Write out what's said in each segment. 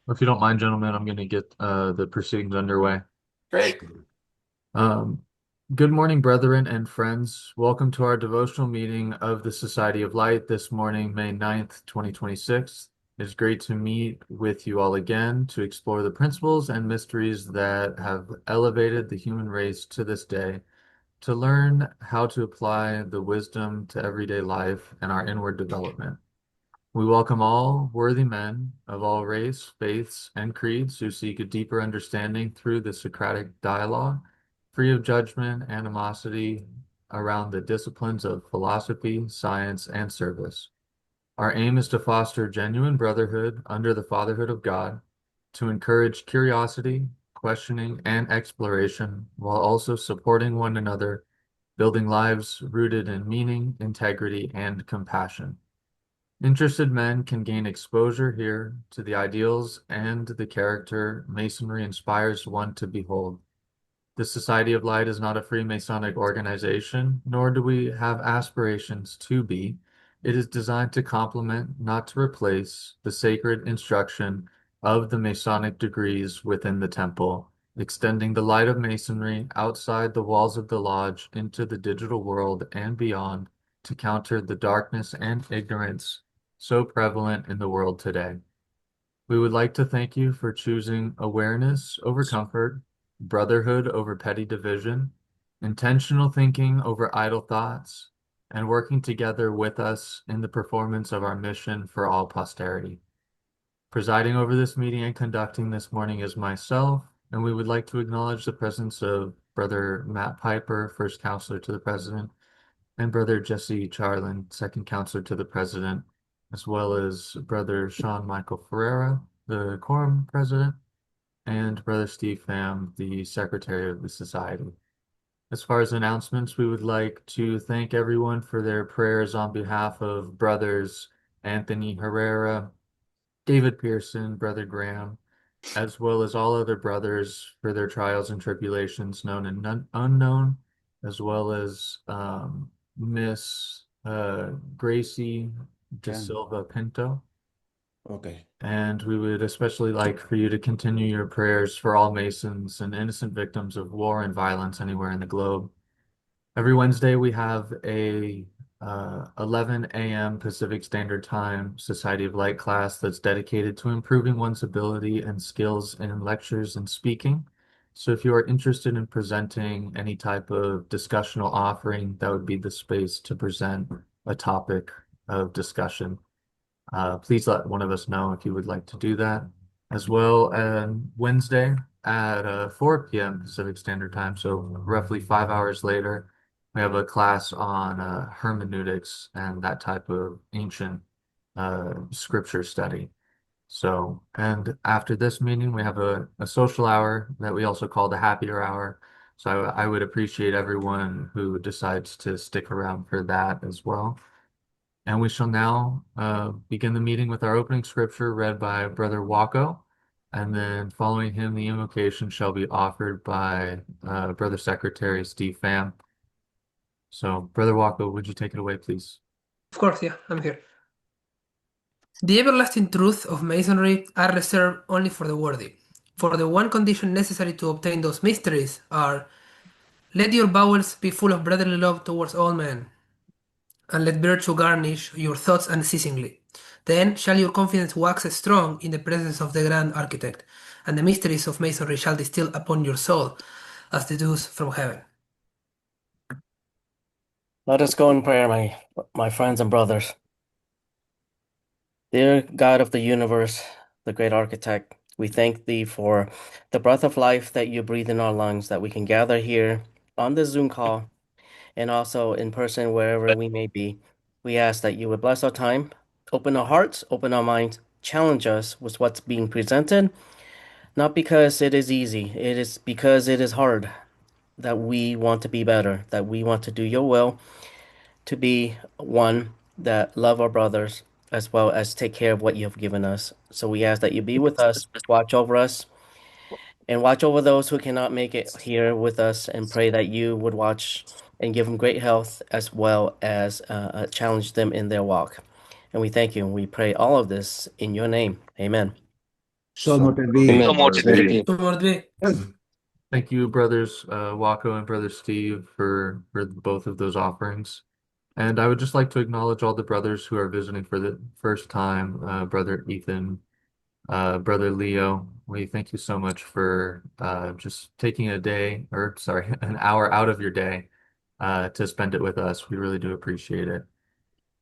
If you don't mind, gentlemen, I'm going to get the proceedings underway. Great. Um, Good morning, brethren and friends. Welcome to our devotional meeting of the Society of Light this morning, May 9th, 2026. It is great to meet with you all again to explore the principles and mysteries that have elevated the human race to this day, to learn how to apply the wisdom to everyday life and our inward development. We welcome all worthy men of all race, faiths, and creeds who seek a deeper understanding through the Socratic dialogue, free of judgment, animosity, around the disciplines of philosophy, science, and service. Our aim is to foster genuine brotherhood under the fatherhood of God, to encourage curiosity, questioning, and exploration, while also supporting one another, building lives rooted in meaning, integrity, and compassion. Interested men can gain exposure here to the ideals and the character Masonry inspires one to behold. The Society of Light is not a Freemasonic organization, nor do we have aspirations to be. It is designed to complement, not to replace, the sacred instruction of the Masonic degrees within the temple, extending the light of Masonry outside the walls of the lodge into the digital world and beyond to counter the darkness and ignorance so prevalent in the world today. We would like to thank you for choosing awareness over comfort, brotherhood over petty division, intentional thinking over idle thoughts, and working together with us in the performance of our mission for all posterity. Presiding over this meeting and conducting this morning is myself, and we would like to acknowledge the presence of Brother Matt Piper, First Counselor to the President, and Brother Jesse Charlin, Second Counselor to the President, as well as Brother Sean Michael Ferreira, the Quorum President, and Brother Steve Pham, the Secretary of the Society. As far as announcements, we would like to thank everyone for their prayers on behalf of brothers Anthony Herrera, David Pearson, Brother Graham, as well as all other brothers for their trials and tribulations, known and unknown, as well as Miss Gracie De Jan. Silva Pinto. Okay. And we would especially like for you to continue your prayers for all Masons and innocent victims of war and violence anywhere in the globe. Every Wednesday, we have a 11 a.m. Pacific Standard Time Society of Light class that's dedicated to improving one's ability and skills in lectures and speaking. So if you are interested in presenting any type of discussional offering, that would be the space to present a topic of discussion. Please let one of us know if you would like to do that. As well, Wednesday at 4 p.m. Pacific Standard Time, so roughly 5 hours later, we have a class on hermeneutics and that type of ancient scripture study. So, and after this meeting, we have a social hour that we also call the happier hour. So I would appreciate everyone who decides to stick around for that as well. And we shall now begin the meeting with our opening scripture read by Brother Wacko. And then following him, the invocation shall be offered by Brother Secretary Steve Pham. So, Brother Wacko, would you take it away, please? Of course, yeah, I'm here. The everlasting truths of Masonry are reserved only for the worthy. For the one condition necessary to obtain those mysteries are, let your bowels be full of brotherly love towards all men, and let virtue garnish your thoughts unceasingly. Then shall your confidence wax strong in the presence of the grand architect, and the mysteries of Masonry shall distill upon your soul as the dews from heaven. Let us go in prayer, my friends and brothers. Dear God of the universe, the great architect, we thank thee for the breath of life that you breathe in our lungs, that we can gather here on this Zoom call and also in person wherever we may be. We ask that you would bless our time, open our hearts, open our minds, challenge us with what's being presented, not because it is easy, it is because it is hard, that we want to be better, that we want to do your will, to be one that love our brothers as well as take care of what you have given us. So we ask that you be with us, watch over us, and watch over those who cannot make it here with us, and pray that you would watch and give them great health as well as challenge them in their walk. And we thank you and we pray all of this in your name. Amen. So noted. We Amen. So be it. Tumor be. Thank you, brothers Wako and brother Steve, for both of those offerings. And I would just like to acknowledge all the brothers who are visiting for the first time. Brother Ethan, Brother Leo, we thank you so much for just taking a day, or sorry, an hour out of your day to spend it with us. We really do appreciate it.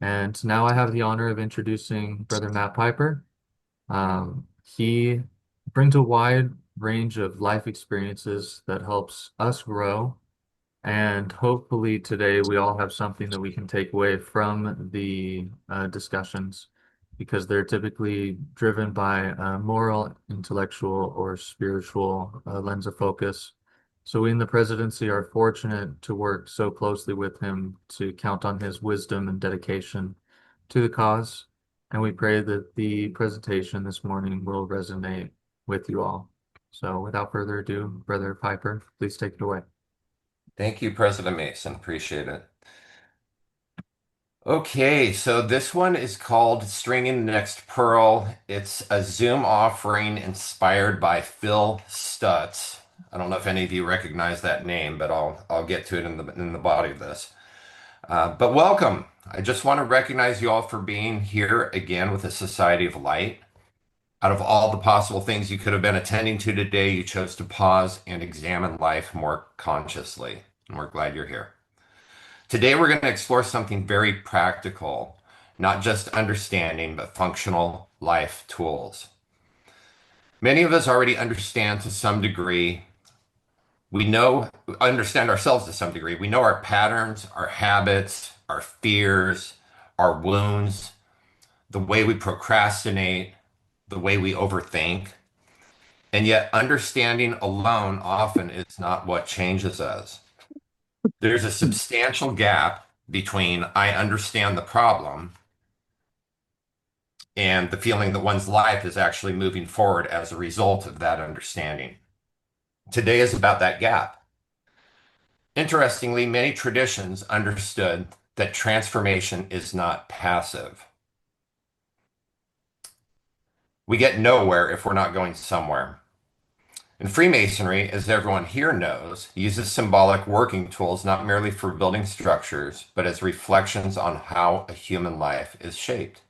And now I have the honor of introducing Brother Matt Piper. He brings a wide range of life experiences that helps us grow, and hopefully today we all have something that we can take away from the discussions because they're typically driven by a moral, intellectual, or spiritual lens of focus. So we in the presidency are fortunate to work so closely with him to count on his wisdom and dedication to the cause. And we pray that the presentation this morning will resonate with you all. So without further ado, Brother Piper, please take it away. Thank you, President Mason. Appreciate it. Okay, so this one is called Stringing the Next Pearl. It's a Zoom offering inspired by Phil Stutz. I don't know if any of you recognize that name, but I'll get to it in the body of this. But welcome. I just want to recognize you all for being here again with the Society of Light. Out of all the possible things you could have been attending to today, you chose to pause and examine life more consciously. And we're glad you're here. Today, we're going to explore something very practical, not just understanding, but functional life tools. Many of us already understand to some degree. Understand ourselves to some degree. We know our patterns, our habits, our fears, our wounds, the way we procrastinate, the way we overthink. And yet, understanding alone often is not what changes us. There's a substantial gap between I understand the problem and the feeling that one's life is actually moving forward as a result of that understanding. Today is about that gap. Interestingly, many traditions understood that transformation is not passive. We get nowhere if we're not going somewhere. And Freemasonry, as everyone here knows, uses symbolic working tools not merely for building structures, but as reflections on how a human life is shaped.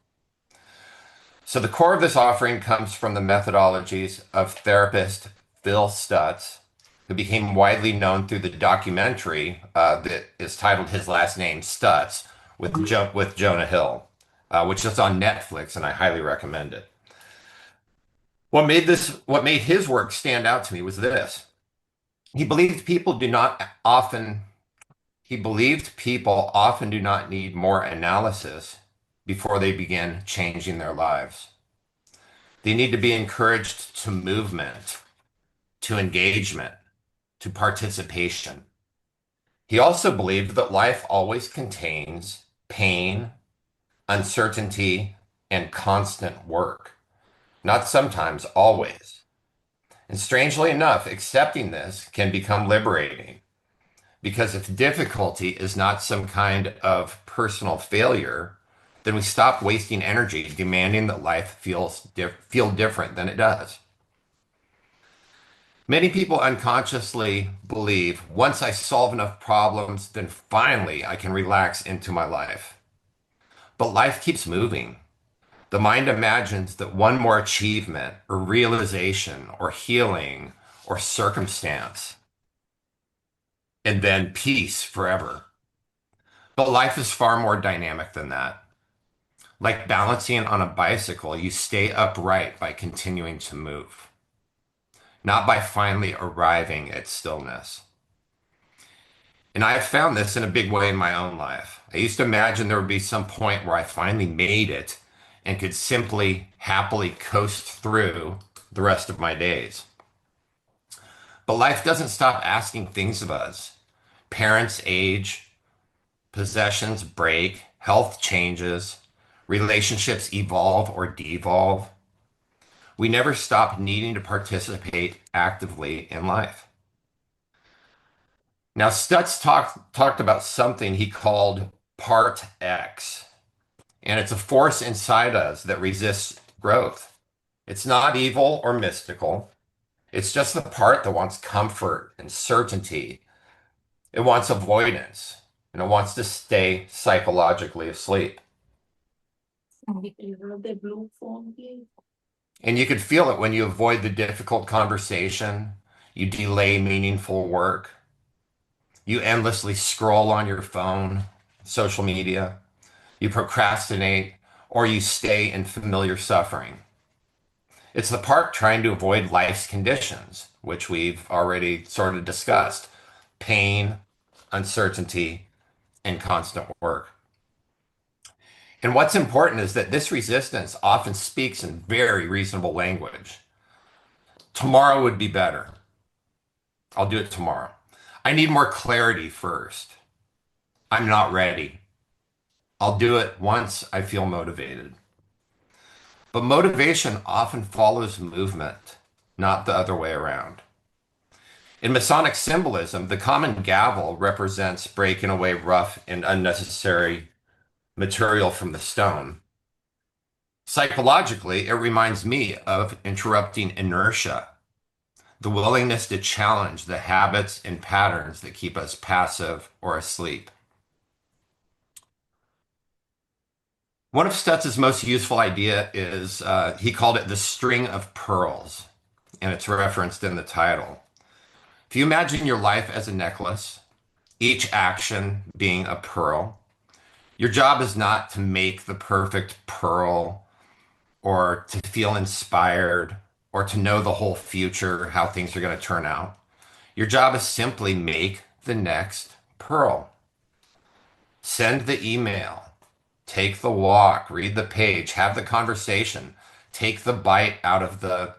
So the core of this offering comes from the methodologies of therapist Phil Stutz, who became widely known through the documentary that is titled his last name, Stutz, with Jonah Hill, which is on Netflix, and I highly recommend it. What made his work stand out to me was this. He believed people often do not need more analysis before they begin changing their lives. They need to be encouraged to movement, to engagement, to participation. He also believed that life always contains pain, uncertainty, and constant work. Not sometimes, always. And strangely enough, accepting this can become liberating. Because if difficulty is not some kind of personal failure, then we stop wasting energy demanding that life feel different than it does. Many people unconsciously believe once I solve enough problems, then finally I can relax into my life. But life keeps moving. The mind imagines that one more achievement or realization or healing or circumstance, and then peace forever. But life is far more dynamic than that. Like balancing on a bicycle, you stay upright by continuing to move, not by finally arriving at stillness. And I have found this in a big way in my own life. I used to imagine there would be some point where I finally made it and could simply happily coast through the rest of my days. But life doesn't stop asking things of us. Parents age, possessions break, health changes, relationships evolve or devolve. We never stop needing to participate actively in life. Now, Stutz talked about something he called Part X, and it's a force inside us that resists growth. It's not evil or mystical. It's just the part that wants comfort and certainty. It wants avoidance, and it wants to stay psychologically asleep. And you could feel it when you avoid the difficult conversation, you delay meaningful work, you endlessly scroll on your phone, social media, you procrastinate, or you stay in familiar suffering. It's the part trying to avoid life's conditions, which we've already sort of discussed: pain, uncertainty, and constant work. And what's important is that this resistance often speaks in very reasonable language. Tomorrow would be better. I'll do it tomorrow. I need more clarity first. I'm not ready. I'll do it once I feel motivated. But motivation often follows movement, not the other way around. In Masonic symbolism, the common gavel represents breaking away rough and unnecessary material from the stone. Psychologically, it reminds me of interrupting inertia, the willingness to challenge the habits and patterns that keep us passive or asleep. One of Stutz's most useful idea is, he called it the string of pearls, and it's referenced in the title. If you imagine your life as a necklace, each action being a pearl, your job is not to make the perfect pearl or to feel inspired or to know the whole future, how things are going to turn out. Your job is simply make the next pearl. Send the email, take the walk, read the page, have the conversation, take the bite out of the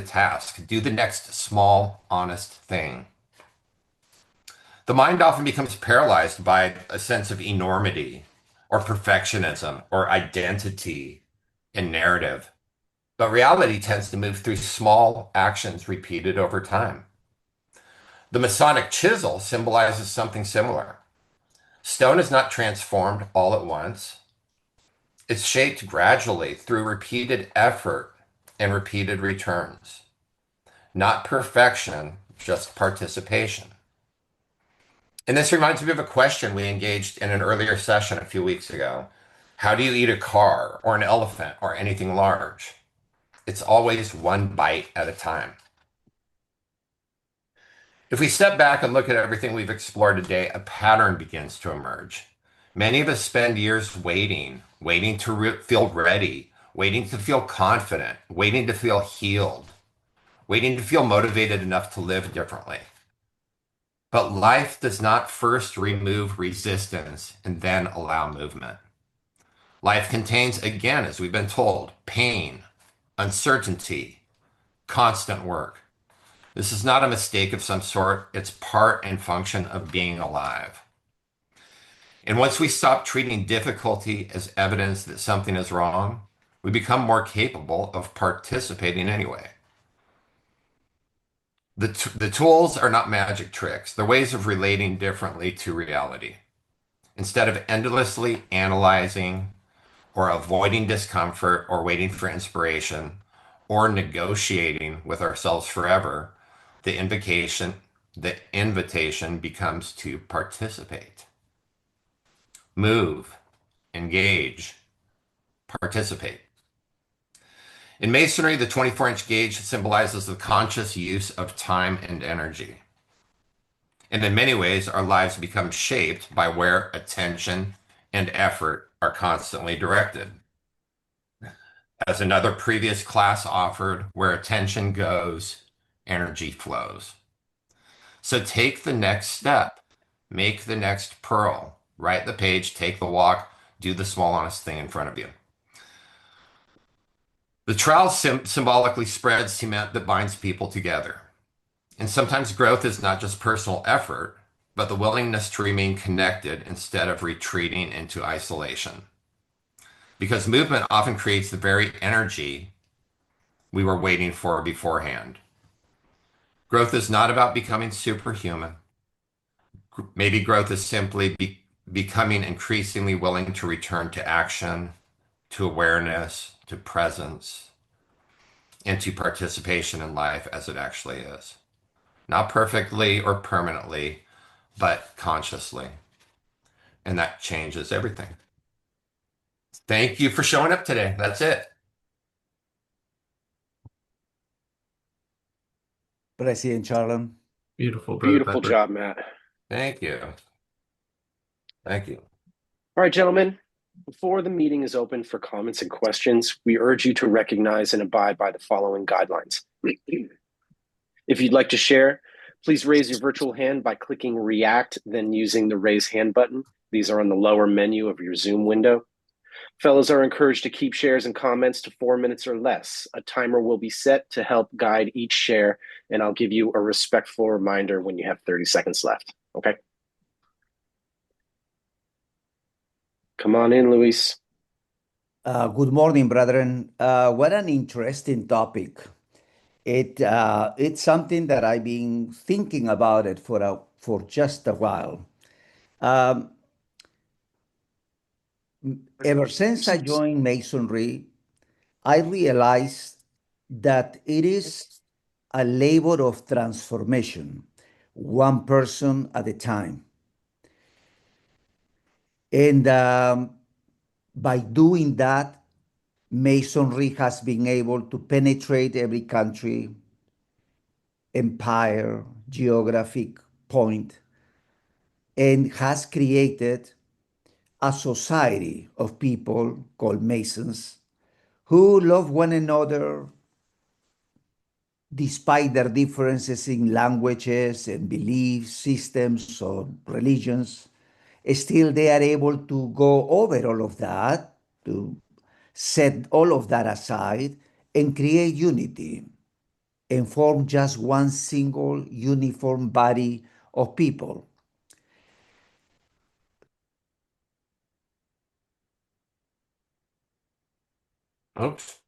task, do the next small, honest thing. The mind often becomes paralyzed by a sense of enormity or perfectionism or identity and narrative. But reality tends to move through small actions repeated over time. The Masonic chisel symbolizes something similar. Stone is not transformed all at once. It's shaped gradually through repeated effort and repeated returns. Not perfection, just participation. And this reminds me of a question we engaged in an earlier session a few weeks ago. How do you eat a car or an elephant or anything large? It's always one bite at a time. If we step back and look at everything we've explored today, a pattern begins to emerge. Many of us spend years waiting to feel ready, waiting to feel confident, waiting to feel healed, waiting to feel motivated enough to live differently. But life does not first remove resistance and then allow movement. Life contains, again, as we've been told, pain, uncertainty, constant work. This is not a mistake of some sort. It's part and function of being alive. And once we stop treating difficulty as evidence that something is wrong, we become more capable of participating anyway. The tools are not magic tricks. They're ways of relating differently to reality. Instead of endlessly analyzing or avoiding discomfort or waiting for inspiration or negotiating with ourselves forever, the invitation becomes to participate. Move, engage, participate. In Masonry, the 24-inch gauge symbolizes the conscious use of time and energy. And in many ways, our lives become shaped by where attention and effort are constantly directed. As another previous class offered, where attention goes, energy flows. So take the next step, make the next pearl, write the page, take the walk, do the small honest thing in front of you. The trowel symbolically spreads cement that binds people together. And sometimes growth is not just personal effort, but the willingness to remain connected instead of retreating into isolation. Because movement often creates the very energy we were waiting for beforehand. Growth is not about becoming superhuman. Maybe growth is simply becoming increasingly willing to return to action, to awareness, to presence. into participation in life as it actually is. Not perfectly or permanently, but consciously. And that changes everything. Thank you for showing up today. That's it. President Charlton. Beautiful, Brother Beautiful Pepper. job, Matt. Thank you. Thank you. All right, gentlemen, before the meeting is open for comments and questions, we urge you to recognize and abide by the following guidelines. If you'd like to share, please raise your virtual hand by clicking React, then using the Raise Hand button. These are on the lower menu of your Zoom window. Fellows are encouraged to keep shares and comments to 4 minutes or less. A timer will be set to help guide each share, and I'll give you a respectful reminder when you have 30 seconds left. Okay? Come on in, Luis. Good morning, brethren. What an interesting topic. It's something that I've been thinking about it for just a while. Um, Ever since I joined Masonry, I realized that it is a labor of transformation, one person at a time. And by doing that, Masonry has been able to penetrate every country, empire, geographic point, and has created a society of people called Masons who love one another despite their differences in languages and belief systems or religions. Still, they are able to go over all of that, to set all of that aside and create unity and form just one single uniform body of people. Oops.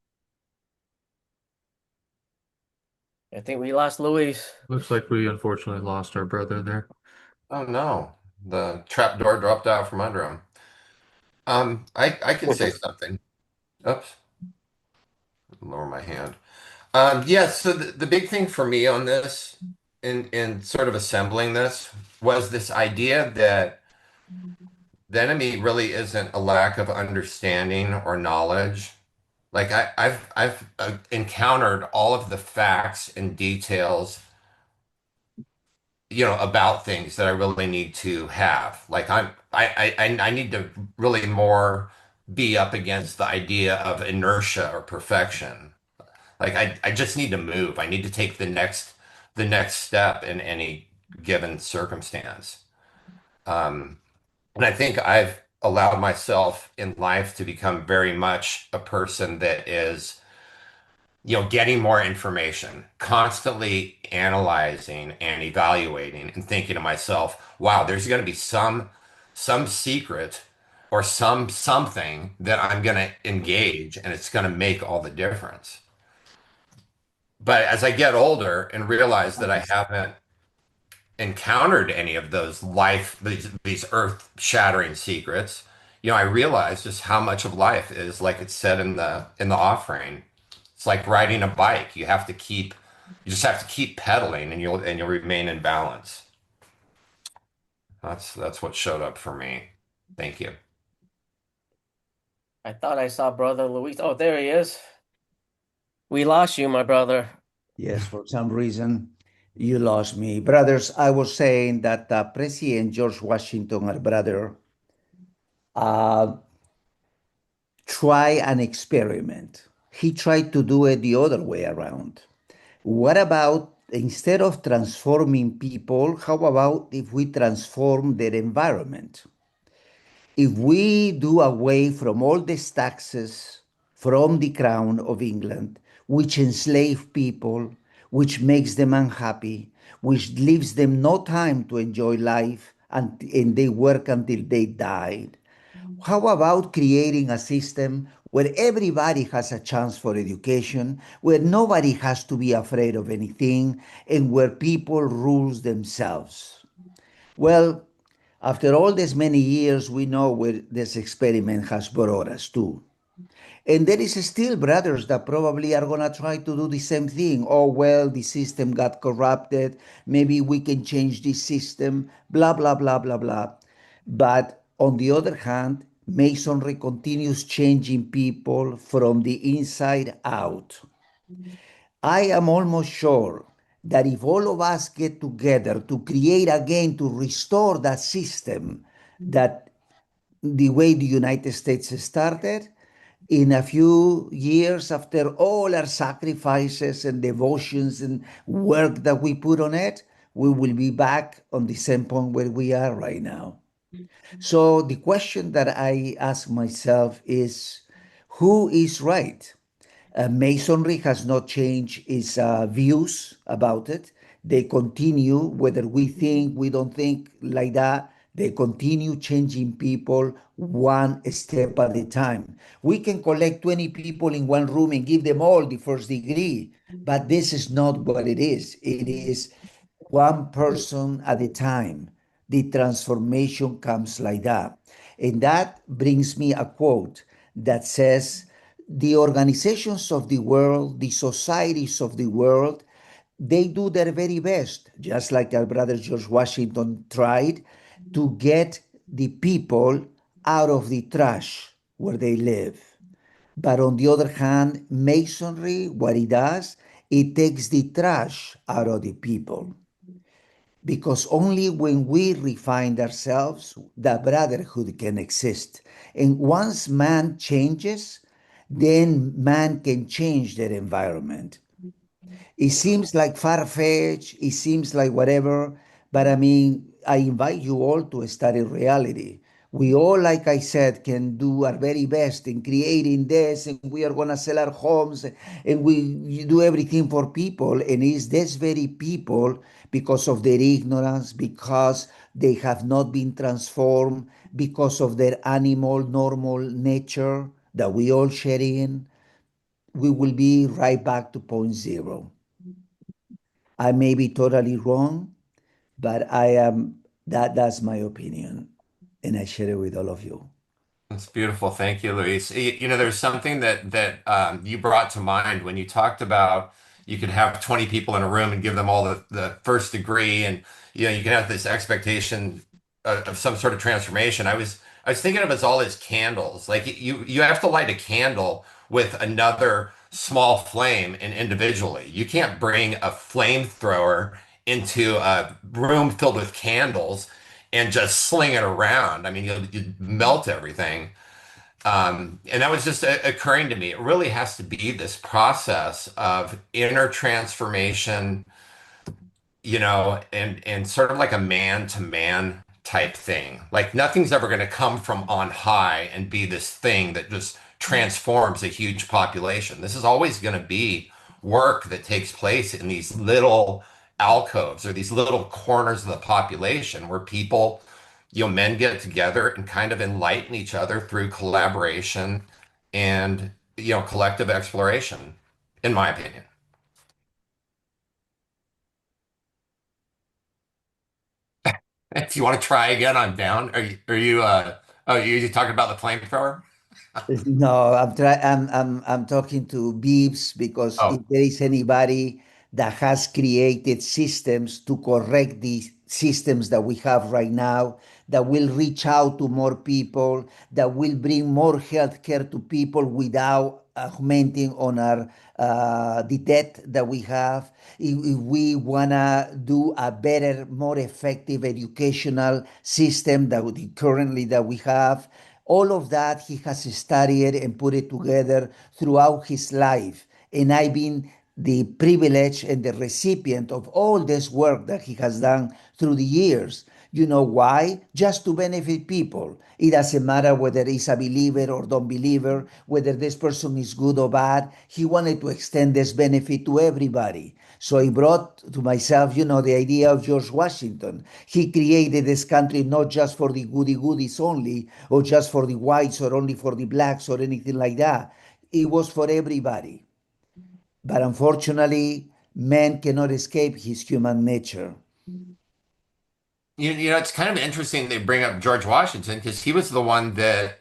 I think we lost Luis. Looks like we unfortunately lost our brother there. Oh no. The trap door dropped out from under him. I can say something. Oops. Lower my hand. Yeah, so the big thing for me on this, in sort of assembling this, was this idea that the enemy really isn't a lack of understanding or knowledge. Like I've encountered all of the facts and details, about things that I really need to have. Like I need to really more be up against the idea of inertia or perfection. Like I just need to move. I need to take the next step in any given circumstance. And I think I've allowed myself in life to become very much a person that is, getting more information, constantly analyzing and evaluating and thinking to myself, wow, there's going to be some secret or something that I'm going to engage and it's going to make all the difference. But as I get older and realize that I haven't encountered any of these earth-shattering secrets, I realize just how much of life is like it's said in the offering. It's like riding a bike. You just have to keep pedaling and you'll remain in balance. That's what showed up for me. Thank you. I thought I saw brother Luis. Oh, there he is. We lost you, my brother. Yes, for some reason you lost me. Brothers, I was saying that President George Washington, our brother, uh, try an experiment. He tried to do it the other way around. What about instead of transforming people, how about if we transform their environment? If we do away from all these taxes from the crown of England, which enslave people, which makes them unhappy, which leaves them no time to enjoy life, and they work until they die, how about creating a system where everybody has a chance for education, where nobody has to be afraid of anything, and where people rules themselves? Well, after all these many years, we know where this experiment has brought us to. And there is still brothers that probably are going to try to do the same thing. Oh, well, the system got corrupted. Maybe we can change this system, blah, blah, blah, blah, blah. But on the other hand, Masonry continues changing people from the inside out. I am almost sure that if all of us get together to create again, to restore that system, that the way the United States started, in a few years after all our sacrifices and devotions and work that we put on it, we will be back on the same point where we are right now. So the question that I ask myself is, who is right? Masonry has not changed its views about it. They continue, whether we think, we don't think like that, they continue changing people one step at a time. We can collect 20 people in one room and give them all the first degree, but this is not what it is. It is one person at a time. The transformation comes like that. And that brings me a quote that says, the organizations of the world, the societies of the world, they do their very best, just like our brother George Washington tried to get the people out of the trash where they live. But on the other hand, Masonry, what it does, it takes the trash out of the people. Because only when we refine ourselves, the brotherhood can exist. And once man changes, then man can change their environment. It seems like far-fetched, it seems like whatever, but I mean, I invite you all to study reality. We all, like I said, can do our very best in creating this, and we are going to sell our homes, and we do everything for people. And it's this very people, because of their ignorance, because they have not been transformed, because of their animal, normal nature that we all share in, we will be right back to point zero. I may be totally wrong, but I am that's my opinion, and I share it with all of you. That's beautiful. Thank you, Luis. There's something that you brought to mind when you talked about you could have 20 people in a room and give them all the first degree, and you can have this expectation of some sort of transformation. I was thinking of it as all as candles. Like you have to light a candle with another small flame and individually. You can't bring a flamethrower into a room filled with candles and just sling it around. I mean, you'd melt everything. And that was just occurring to me. It really has to be this process of inner transformation, and sort of like a man to man type thing. Like nothing's ever going to come from on high and be this thing that just transforms a huge population. This is always going to be work that takes place in these little alcoves or these little corners of the population where people, men get together and kind of enlighten each other through collaboration and, collective exploration, in my opinion. If you want to try again, I'm down. Are you talking about the flamethrower? No, I'm talking to Beeps because if Oh, there is anybody that has created systems to correct the systems that we have right now, that will reach out to more people, that will bring more healthcare to people without augmenting on our the debt that we have. If we wanna do a better, more effective educational system that currently that we have, all of that he has studied and put it together throughout his life. And I've been the privilege and the recipient of all this work that he has done through the years. You know why? Just to benefit people. It doesn't matter whether he's a believer or don't believer, whether this person is good or bad. He wanted to extend this benefit to everybody. So he brought to myself, the idea of George Washington. He created this country not just for the goody goodies only, or just for the whites, or only for the blacks, or anything like that. It was for everybody. But unfortunately, man cannot escape his human nature. it's kind of interesting they bring up George Washington because he was the one that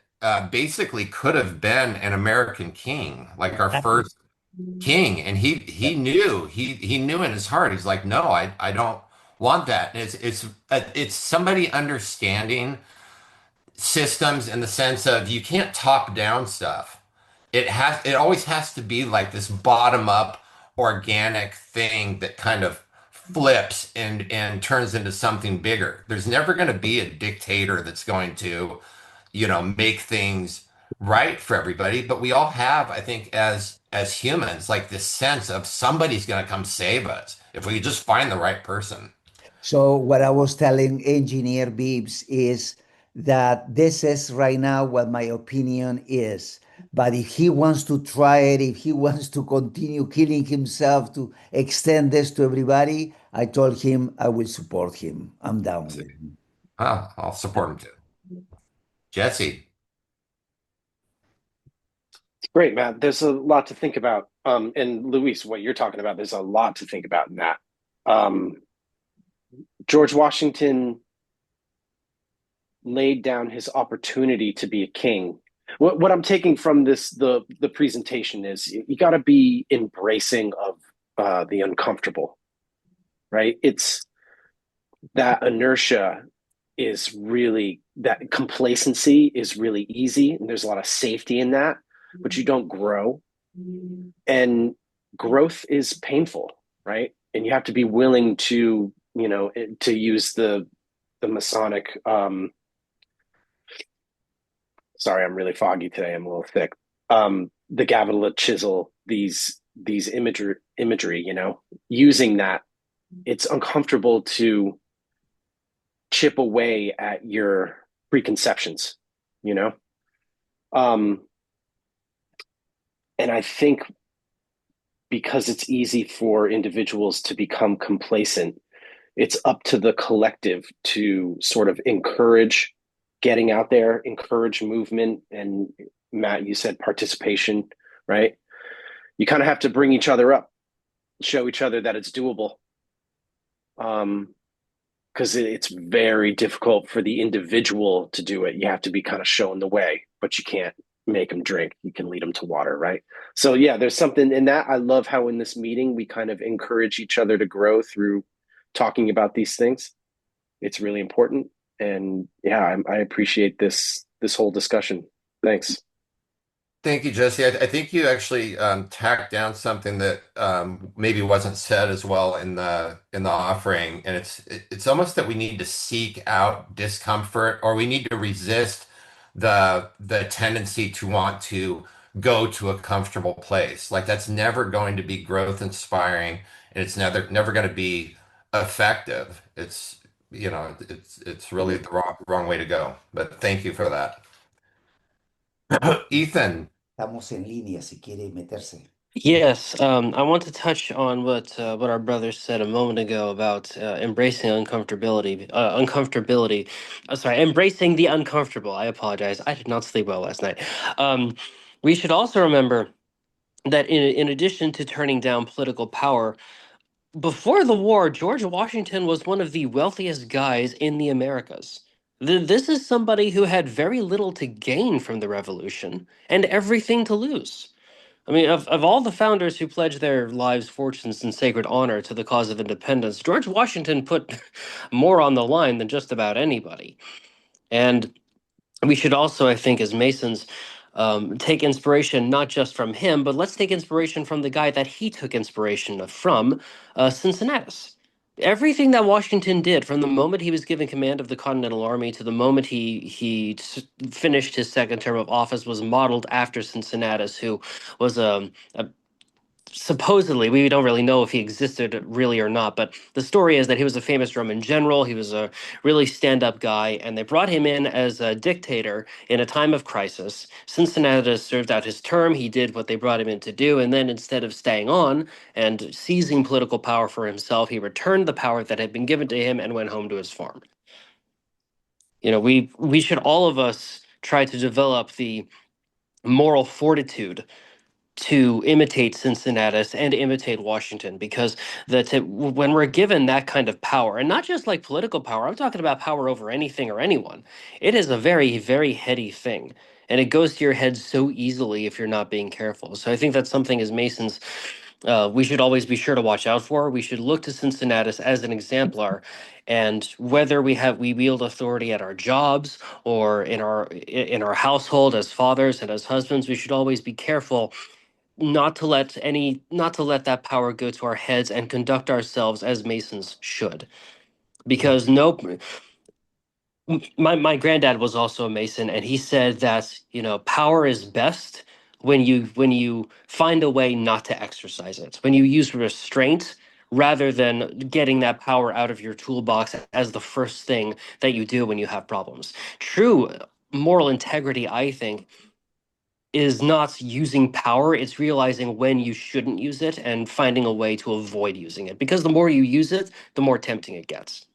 basically could have been an American king, like our first king, and he knew he knew in his heart. He's like, no, I don't want that. And it's somebody understanding systems in the sense of you can't top down stuff. It always has to be like this bottom up organic thing that kind of flips and turns into something bigger. There's never going to be a dictator that's going to, make things right for everybody, but we all have, I think, as humans, like this sense of somebody's going to come save us if we just find the right person. So what I was telling Engineer Bibbs is that this is right now what my opinion is. But if he wants to try it, if he wants to continue killing himself to extend this to everybody, I told him I will support him. I'm down with it. I'll support him too. Jesse. Great, Matt. There's a lot to think about. And Luis, what you're talking about, there's a lot to think about in that. George Washington laid down his opportunity to be a king. What I'm taking from the presentation is you got to be embracing of the uncomfortable, right? It's that inertia is really, that complacency is really easy, and there's a lot of safety in that, but you don't grow, and growth is painful, right? And you have to be willing to, to use the Masonic. Sorry, I'm really foggy today. I'm a little thick. The gavel to chisel these imagery, using that. It's uncomfortable to chip away at your preconceptions, you know? And I think because it's easy for individuals to become complacent, it's up to the collective to sort of encourage getting out there, encourage movement. And Matt, you said participation, right? You kind of have to bring each other up, show each other that it's doable. Because it's very difficult for the individual to do it. You have to be kind of shown the way, but you can't make them drink. You can lead them to water, right? So yeah, there's something in that. I love how in this meeting we kind of encourage each other to grow through talking about these things. It's really important, and yeah, I appreciate this whole discussion. Thanks. Thank you, Jesse. I think you actually tacked down something that maybe wasn't said as well in the offering, and it's almost that we need to seek out discomfort, or we need to resist the tendency to want to go to a comfortable place. Like that's never going to be growth inspiring, and it's never going to be effective. It's really the wrong way to go. But thank you for that. Ethan. Estamos en línea si quiere meterse. Yes, I want to touch on what our brother said a moment ago about embracing uncomfortability. Sorry, embracing the uncomfortable. I apologize. I did not sleep well last night. We should also remember that in addition to turning down political power, before the war, George Washington was one of the wealthiest guys in the Americas. This is somebody who had very little to gain from the revolution and everything to lose. I mean, of all the founders who pledged their lives, fortunes, and sacred honor to the cause of independence, George Washington put more on the line than just about anybody. And we should also, I think, as Masons, take inspiration not just from him, but let's take inspiration from the guy that he took inspiration from, Cincinnatus. Everything that Washington did from the moment he was given command of the Continental Army to the moment finished his second term of office was modeled after Cincinnatus, who was a supposedly, we don't really know if he existed really or not, but the story is that he was a famous Roman general. He was a really stand-up guy, and they brought him in as a dictator in a time of crisis. Cincinnatus served out his term. He did what they brought him in to do, and then instead of staying on and seizing political power for himself, he returned the power that had been given to him and went home to his farm. We should, all of us, try to develop the moral fortitude to imitate Cincinnatus and imitate Washington, because when we're given that kind of power, and not just like political power, I'm talking about power over anything or anyone, it is a very, very heady thing. and it goes to your head so easily if you're not being careful. So I think that's something as Masons we should always be sure to watch out for. We should look to Cincinnatus as an exemplar, and whether we wield authority at our jobs or in our household as fathers and as husbands, we should always be careful not to let that power go to our heads and conduct ourselves as Masons should. Because no, my granddad was also a Mason, and he said that, you know, power is best when you find a way not to exercise it, when you use restraint rather than getting that power out of your toolbox as the first thing that you do when you have problems. True moral integrity, I think, is not using power, it's realizing when you shouldn't use it and finding a way to avoid using it, because the more you use it, the more tempting it gets.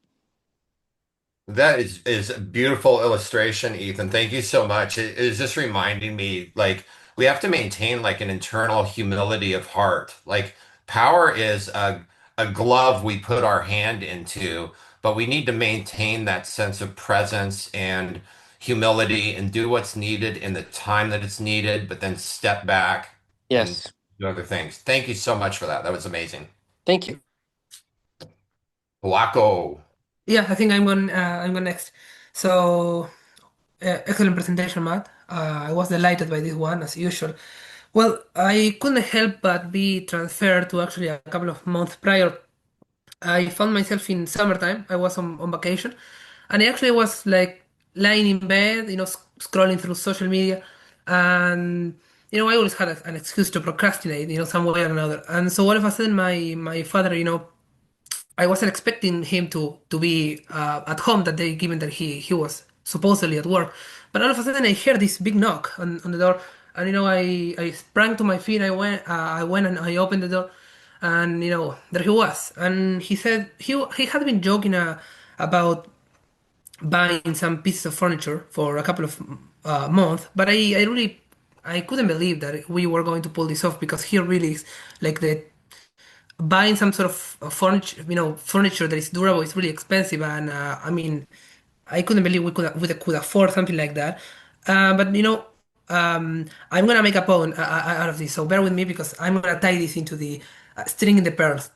That is a beautiful illustration, Ethan. Thank you so much. It is just reminding me, like, we have to maintain like an internal humility of heart. Like, power is a glove we put our hand into, but we need to maintain that sense of presence and humility and do what's needed in the time that it's needed, but then step back and Yes, do other things. Thank you so much for that. That was amazing. thank you. Waco. Yeah, I think I'm going next. So, excellent presentation, Matt. I was delighted by this one, as usual. Well, I couldn't help but be transferred to actually a couple of months prior. I found myself in summertime. I was on vacation, and I actually was like lying in bed, scrolling through social media, and I always had an excuse to procrastinate, some way or another. And so all of a sudden, my father, I wasn't expecting him to be at home that day, given that he was supposedly at work. But all of a sudden, I heard this big knock on the door, and I sprang to my feet. I went and I opened the door, and there he was. And he said he had been joking about buying some pieces of furniture for a couple of months, but I really I couldn't believe that we were going to pull this off, because he really is like the buying some sort of furniture, furniture that is durable is really expensive, and I mean, I couldn't believe we could afford something like that. But I'm gonna make a poem out of this, so bear with me, because I'm gonna tie this into the string in the pearls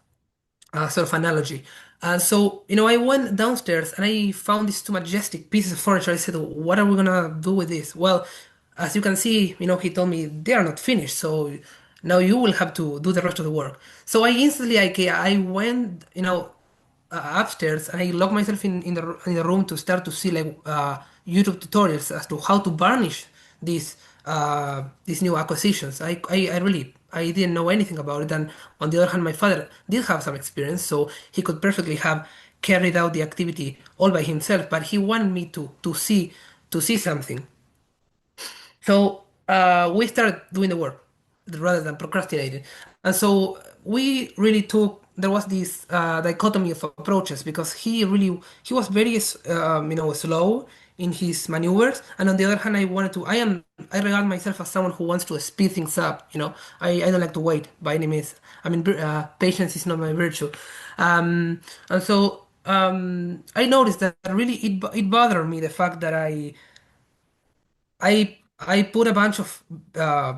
sort of analogy. So, I went downstairs and I found these two majestic pieces of furniture. I said, "What are we gonna do with this?" Well, as you can see, he told me they are not finished, so now you will have to do the rest of the work. So I instantly, I went, upstairs, and I locked myself in the room to start to see like YouTube tutorials as to how to varnish these new acquisitions. I really I didn't know anything about it, and on the other hand, my father did have some experience, so he could perfectly have carried out the activity all by himself. But he wanted me to see something. So we started doing the work rather than procrastinating. And so we really took, there was this dichotomy of approaches, because he was very, slow in his maneuvers. And on the other hand, I regard myself as someone who wants to speed things up. I don't like to wait by any means. I mean, patience is not my virtue. And so I noticed that really it bothered me, the fact that I put a bunch of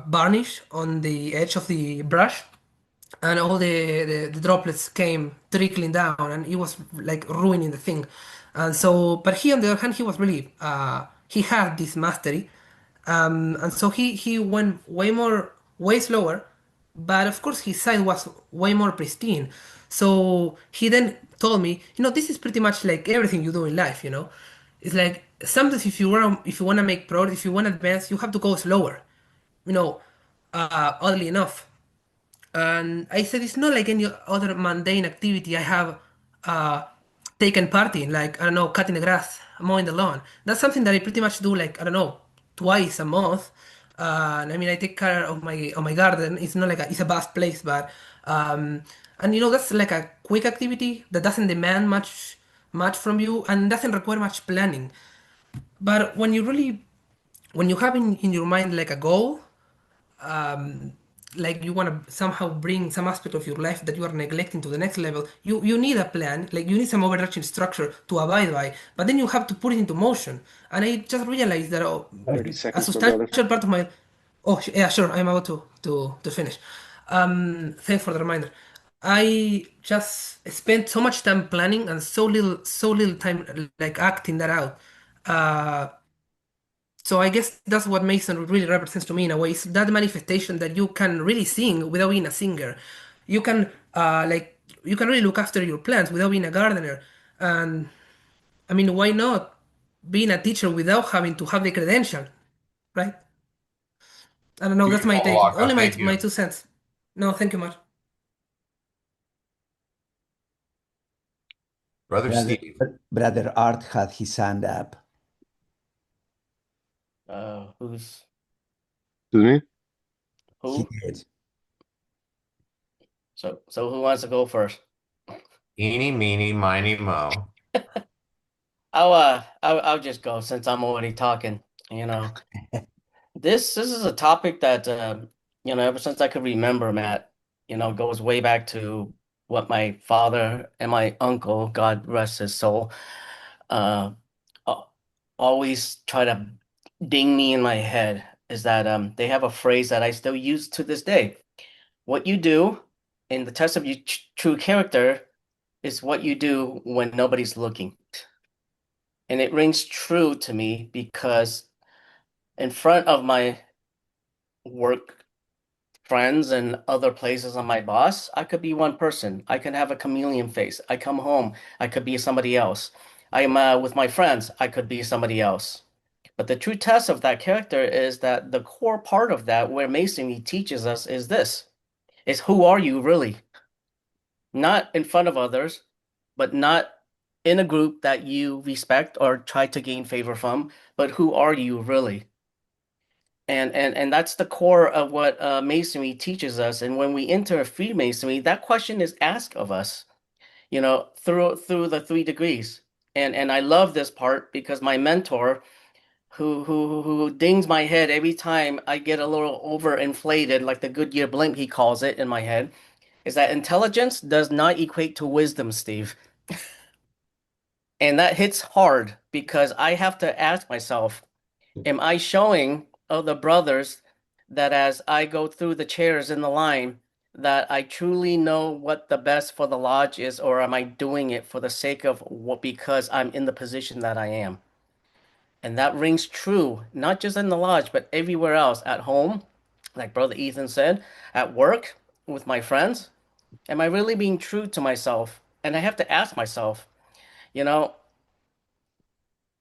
varnish on the edge of the brush, and all the droplets came trickling down, and it was like ruining the thing. And so, but he, on the other hand, he was really he had this mastery, and so he went way slower, but of course his side was way more pristine. So he then told me, this is pretty much like everything you do in life. It's like sometimes if you want to make progress, if you want to advance, you have to go slower. Oddly enough. And I said it's not like any other mundane activity I have uh, taken part in, like, I don't know, cutting the grass, mowing the lawn. That's something that I pretty much do, like, I don't know, twice a month. And I mean, I take care of my garden. It's not like it's a vast place, but and that's like a quick activity that doesn't demand much from you and doesn't require much planning. But when you have in your mind like a goal, like you want to somehow bring some aspect of your life that you are neglecting to the next level, you need a plan, like you need some overarching structure to abide by, but then you have to put it into motion. And I just realized that 30 a seconds, my brother. substantial part of my yeah, sure, I'm about to finish. Thanks for the reminder. I just spent so much time planning and so little time like acting that out. Uh, so I guess that's what Mason really represents to me in a way. It's that manifestation that you can really sing without being a singer. You can you can really look after your plants without being a gardener. And I mean, why not being a teacher without having to have the credential, right? I don't know. That's my Beautiful, take. Waka. Only my Thank my you. 2 cents. No, thank you much. Brother Brother, Steve. Brother Art had his hand up. Who's Me? He who? did. So who wants to go first? Eeny, meeny, miny, mo. I'll just go since I'm already talking. You know, this is a topic that ever since I could remember, Matt, goes way back to what my father and my uncle, God rest his soul, uh, al- always try to ding me in my head is that they have a phrase that I still use to this day. What you do in the test of your true character is what you do when nobody's looking. And it rings true to me because in front of my work friends and other places on my boss, I could be one person. I can have a chameleon face. I come home, I could be somebody else. I am with my friends, I could be somebody else. But the true test of that character is that the core part of that, where Masonry teaches us, is this: is who are you really? Not in front of others, but not in a group that you respect or try to gain favor from, but who are you really? And that's the core of what Masonry teaches us. And when we enter Freemasonry, that question is asked of us, through the 3 degrees. And I love this part because my mentor, who dings my head every time I get a little overinflated, like the Goodyear blimp he calls it in my head, is that intelligence does not equate to wisdom, Steve. And that hits hard because I have to ask myself, am I showing other brothers that as I go through the chairs in the line, that I truly know what the best for the lodge is, or am I doing it for the sake of what, because I'm in the position that I am? And that rings true, not just in the lodge, but everywhere else, at home, like Brother Ethan said, at work, with my friends. Am I really being true to myself? And I have to ask myself, you know,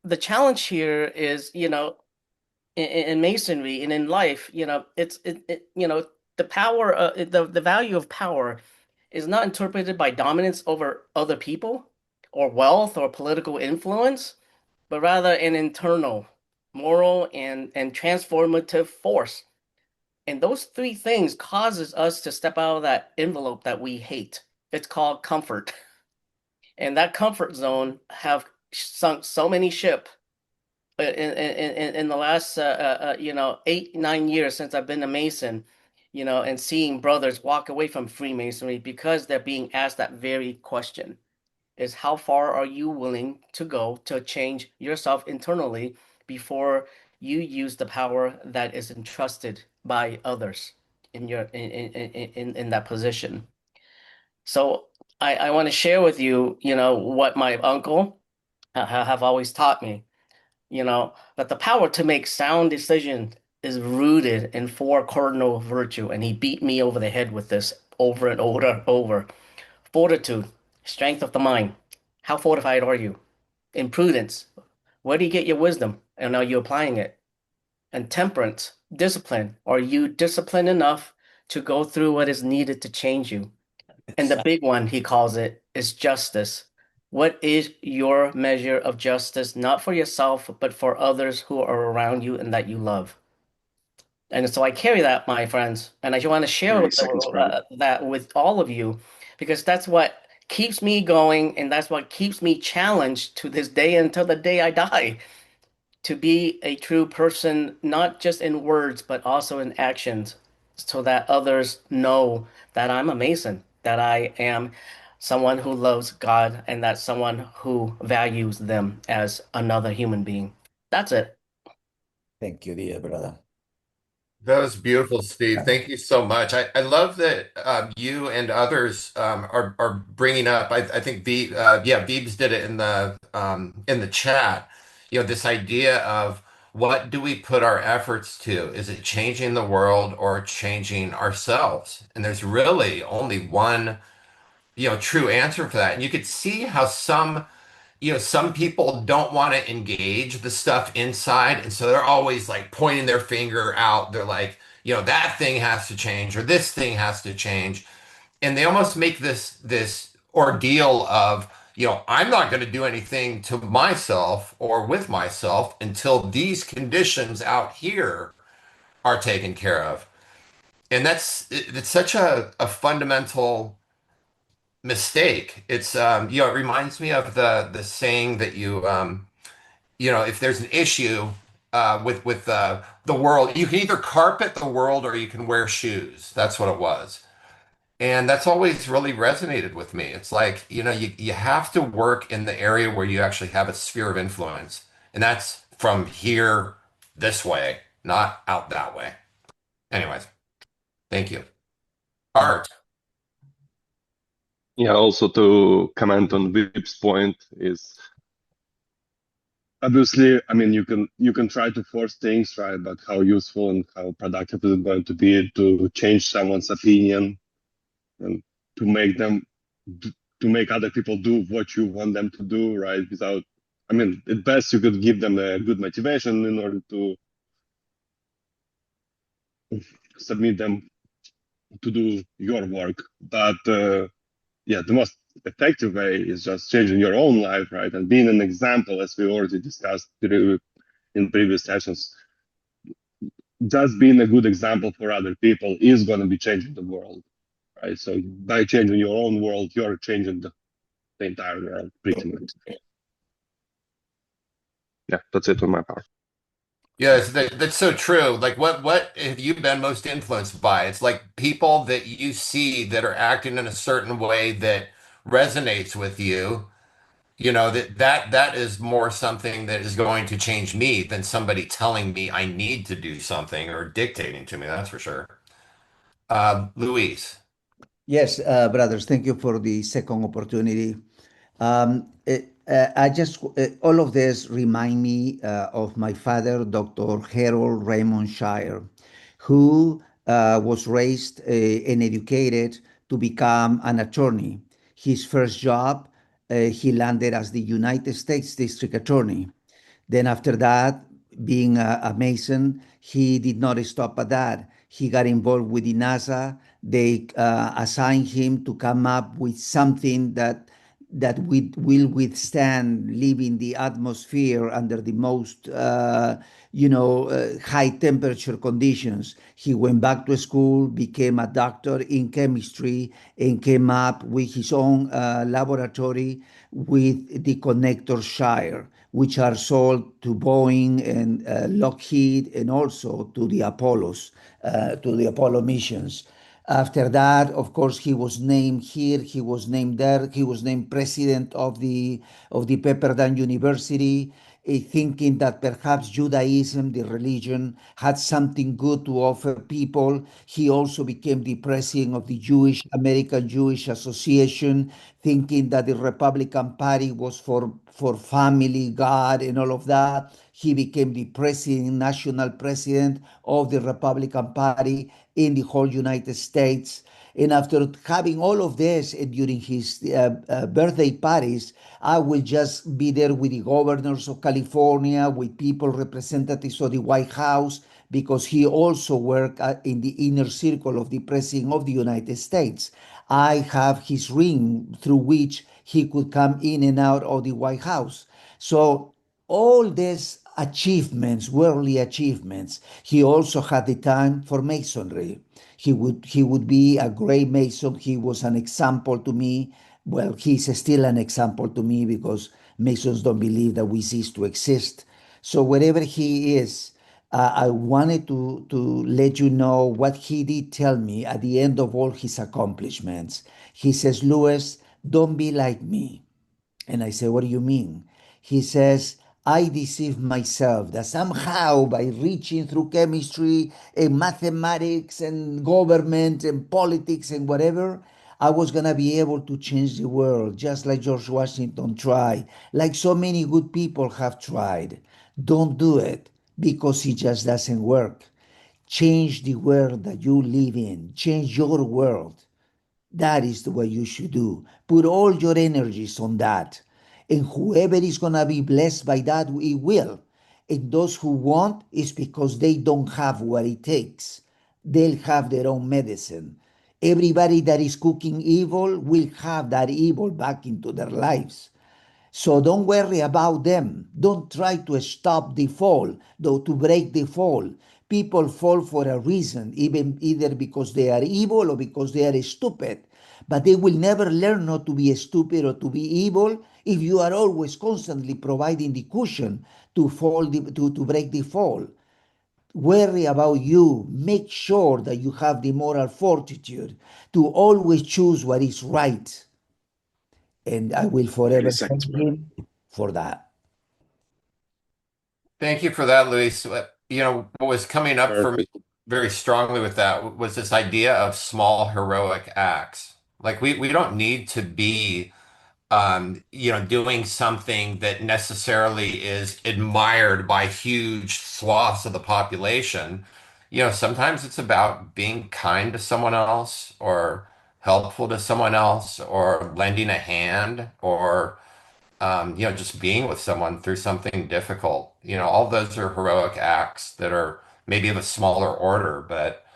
the challenge here is, in masonry and in life, the power, the value of power is not interpreted by dominance over other people or wealth or political influence, but rather an internal, moral, and transformative force. And those 3 things causes us to step out of that envelope that we hate. It's called comfort. And that comfort zone have sunk so many ship in the last 8, 9 years since I've been a Mason, and seeing brothers walk away from Freemasonry because they're being asked that very question: is how far are you willing to go to change yourself internally before you use the power that is entrusted by others in that position. So I want to share with you, what my uncle have always taught me, that the power to make sound decisions is rooted in 4 cardinal virtue, and he beat me over the head with this over and over and over. Fortitude, strength of the mind. How fortified are you? In prudence, where do you get your wisdom? And are you applying it? And temperance, discipline. Are you disciplined enough to go through what is needed to change you? And the big one, he calls it, is justice. What is your measure of justice, not for yourself, but for others who are around you and that you love? And so I carry that, my friends, and I just want to share 30 seconds, brother. that with all of you, because that's what keeps me going, and that's what keeps me challenged to this day until the day I die, to be a true person, not just in words, but also in actions. so that others know that I'm a Mason, that I am someone who loves God, and that someone who values them as another human being. That's it. Thank you, dear brother. That was beautiful, Steve. Thank you so much. I love that you and others are bringing up. I think Beebs did it in the chat. You know, this idea of what do we put our efforts to? Is it changing the world or changing ourselves? And there's really only one, true answer for that. And you could see how some people don't want to engage the stuff inside. And so they're always like pointing their finger out. They're like, that thing has to change or this thing has to change. And they almost make this ordeal of, I'm not going to do anything to myself or with myself until these conditions out here are taken care of. And it's such a fundamental mistake. It reminds me of the saying that if there's an issue with the world, you can either carpet the world or you can wear shoes. That's what it was. And that's always really resonated with me. It's like, you have to work in the area where you actually have a sphere of influence. And that's from here this way, not out that way. Anyways, thank you. Art. Yeah, also to comment on Vip's point is obviously, I mean, you can try to force things, right? But how useful and how productive is it going to be to change someone's opinion and to make them to make other people do what you want them to do, right? Without, I mean, at best you could give them a good motivation in order to submit them to do your work. But yeah, the most effective way is just changing your own life, right? And being an example, as we already discussed in previous sessions. Just being a good example for other people is going to be changing the world, right? So by changing your own world, you're changing the entire world, pretty much. Yeah, that's it on my part. Yes, that's so true. Like, what have you been most influenced by? It's like people that you see that are acting in a certain way that resonates with you. That is more something that is going to change me than somebody telling me I need to do something or dictating to me. That's for sure. Luis. Yes, brothers, thank you for the second opportunity. I just, all of this remind me of my father, Dr. Harold Raymond Shire, who was raised and educated to become an attorney. His first job, he landed as the United States District Attorney. Then after that, being a Mason, he did not stop at that. He got involved with the NASA. They assigned him to come up with something that we will withstand living the atmosphere under the most high temperature conditions. He went back to school, became a doctor in chemistry, and came up with his own laboratory with the connector Shire, which are sold to Boeing and Lockheed, and also to the Apollo missions. After that, of course, he was named here, he was named there, he was named president of the Pepperdine University, thinking that perhaps Judaism, the religion, had something good to offer people. He also became the president of the American Jewish Association, thinking that the Republican Party was for family, God, and all of that. He became the national president of the Republican Party in the whole United States. And after having all of this during his birthday parties, I will just be there with the governors of California, with people, representatives of the White House, because he also worked in the inner circle of the President of the United States. I have his ring through which he could come in and out of the White House. So all these achievements, worldly achievements, he also had the time for masonry. He would be a great mason. He was an example to me. Well, he's still an example to me because masons don't believe that we cease to exist. So wherever he is, I wanted to let you know what he did tell me at the end of all his accomplishments. He says, Lewis, don't be like me. And I say, what do you mean? He says, I deceived myself that somehow by reaching through chemistry and mathematics and government and politics and whatever, I was going to be able to change the world, just like George Washington tried, like so many good people have tried. Don't do it because it just doesn't work. Change the world that you live in, change your world. That is the way you should do. Put all your energies on that. And whoever is going to be blessed by that, it will. And those who won't is because they don't have what it takes. They'll have their own medicine. Everybody that is cooking evil will have that evil back into their lives. So don't worry about them. Don't try to stop the fall, though to break the fall. People fall for a reason, even either because they are evil or because they are stupid. But they will never learn not to be stupid or to be evil if you are always constantly providing the cushion to fall to break the fall. Worry about you. Make sure that you have the moral fortitude to always choose what is right. And I will 30 forever seconds, thank brother. him for that. Thank you for that, Luis. What was coming up for me Perfect. very strongly with that was this idea of small heroic acts. Like we don't need to be doing something that necessarily is admired by huge swaths of the population. Sometimes it's about being kind to someone else or helpful to someone else or lending a hand or just being with someone through something difficult. All those are heroic acts that are maybe of a smaller order, but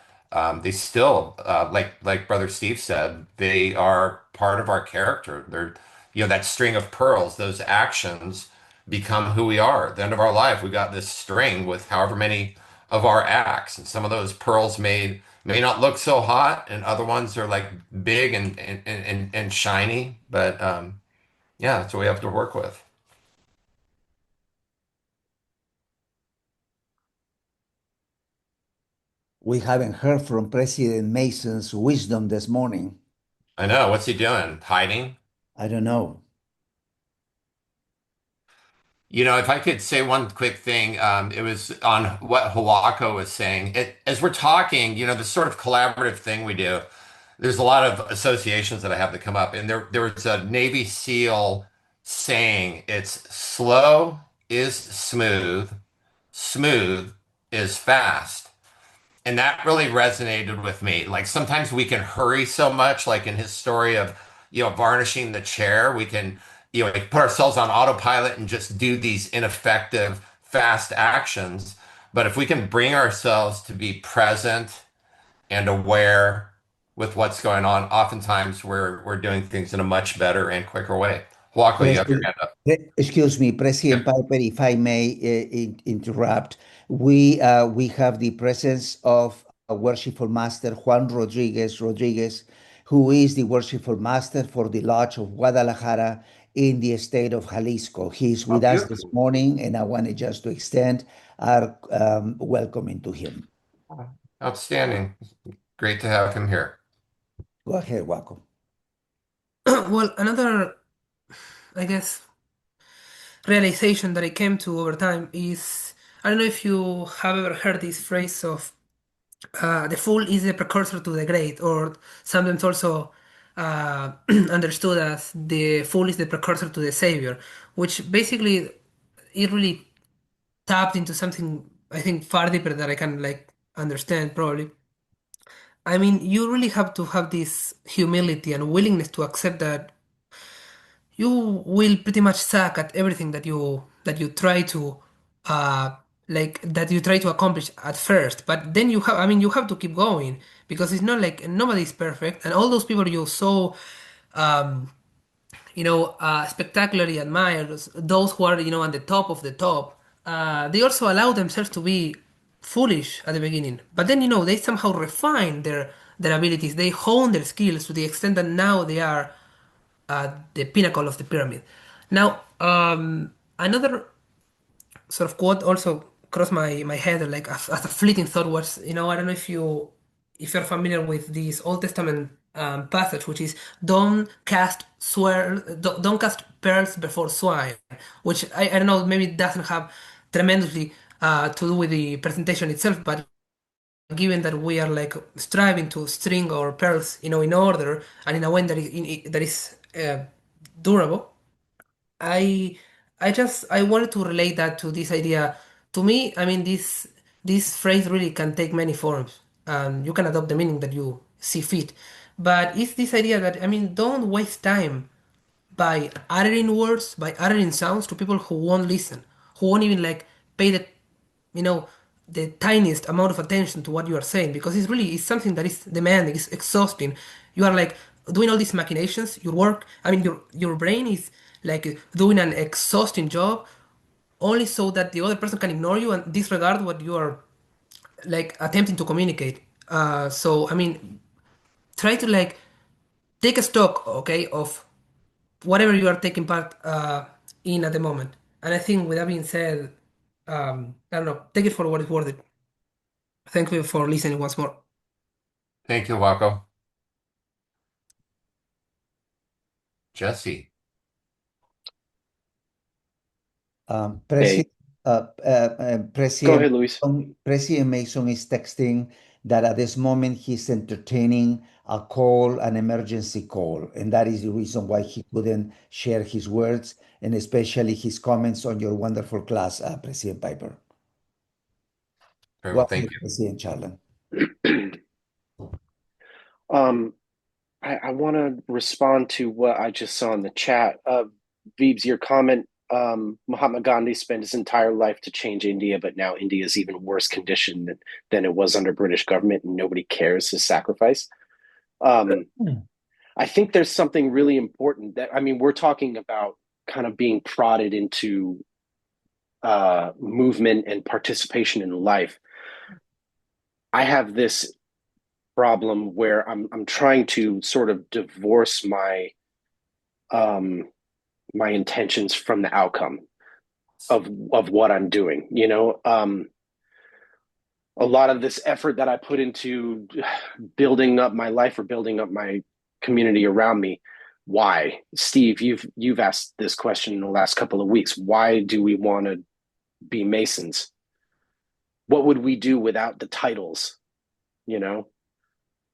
they still, like Brother Steve said, they are part of our character. They're, that string of pearls, those actions become who we are. At the end of our life, we got this string with however many of our acts, and some of those pearls may not look so hot, and other ones are like big and shiny, but yeah, that's what we have to work with. We haven't heard from President Mason's wisdom this morning. I know. What's he doing? Hiding? I don't know. If I could say one quick thing, it was on what Hawako was saying. As we're talking, the sort of collaborative thing we do, there's a lot of associations that I have that come up. And there was a Navy SEAL saying, it's slow is smooth, smooth is fast. And that really resonated with me. Like sometimes we can hurry so much, like in his story of, varnishing the chair, we can, like put ourselves on autopilot and just do these ineffective, fast actions. But if we can bring ourselves to be present and aware with what's going on, oftentimes we're doing things in a much better and quicker way. Huaco, you have your President, hand up. excuse me, President Yep. Piper, if I may interrupt. We have the presence of a worshipful master, Juan Rodriguez, who is the worshipful master for the Lodge of Guadalajara in the state of Jalisco. He's Oh, with us this beautiful. morning, and I wanted just to extend our welcoming to him. Outstanding. Great to have him here. Go ahead, welcome. Well, another, I guess, realization that I came to over time is I don't know if you have ever heard this phrase of the fool is the precursor to the great, or sometimes also understood as the fool is the precursor to the savior, which basically it really tapped into something I think far deeper that I can like understand probably. I mean, you really have to have this humility and willingness to accept that you will pretty much suck at everything that you try to uh that you try to accomplish at first, but then you have to keep going because it's not like nobody's perfect, and all those people you so um spectacularly admire, those who are on the top of the top, they also allow themselves to be foolish at the beginning, but then they somehow refine their abilities, they hone their skills to the extent that now they are the pinnacle of the pyramid. Now, another sort of quote also crossed my head like as a fleeting thought was, I don't know if you're familiar with this Old Testament passage, which is don't cast pearls before swine, which I don't know, maybe it doesn't have tremendously to do with the presentation itself, but given that we are like striving to string our pearls, in order and in a way that is durable. I I wanted to relate that to this idea. To me, I mean this phrase really can take many forms. You can adopt the meaning that you see fit. But it's this idea that don't waste time by uttering words, by uttering sounds to people who won't listen, who won't even like pay you know, the tiniest amount of attention to what you are saying, because it's something that is demanding, it's exhausting. You are like doing all these machinations, your work, your brain is like doing an exhausting job only so that the other person can ignore you and disregard what you are like attempting to communicate. So try to like take a stock, okay, of whatever you are taking part in at the moment. And I think with that being said, I don't know, take it for what it's worth it. Thank you for listening once more. Thank you, Wako. Jesse. President, Hey, go President, ahead, Luis. President Mason is texting that at this moment he's entertaining a call, an emergency call, and that is the reason why he couldn't share his words and especially his comments on your wonderful class, President Piper. Very Go well, ahead, thank you. President Charlton. um, I want to respond to what I just saw in the chat. Veebs, your comment, Mahatma Gandhi spent his entire life to change India, but now India is even worse condition than it was under British government, and nobody cares his sacrifice. I think there's something really important that, we're talking about kind of being prodded into movement and participation in life. I have this problem where I'm trying to sort of divorce my my intentions from the outcome of what I'm doing. A lot of this effort that I put into building up my life or building up my community around me. Why, Steve? You've asked this question in the last couple of weeks. Why do we want to be Masons? What would we do without the titles?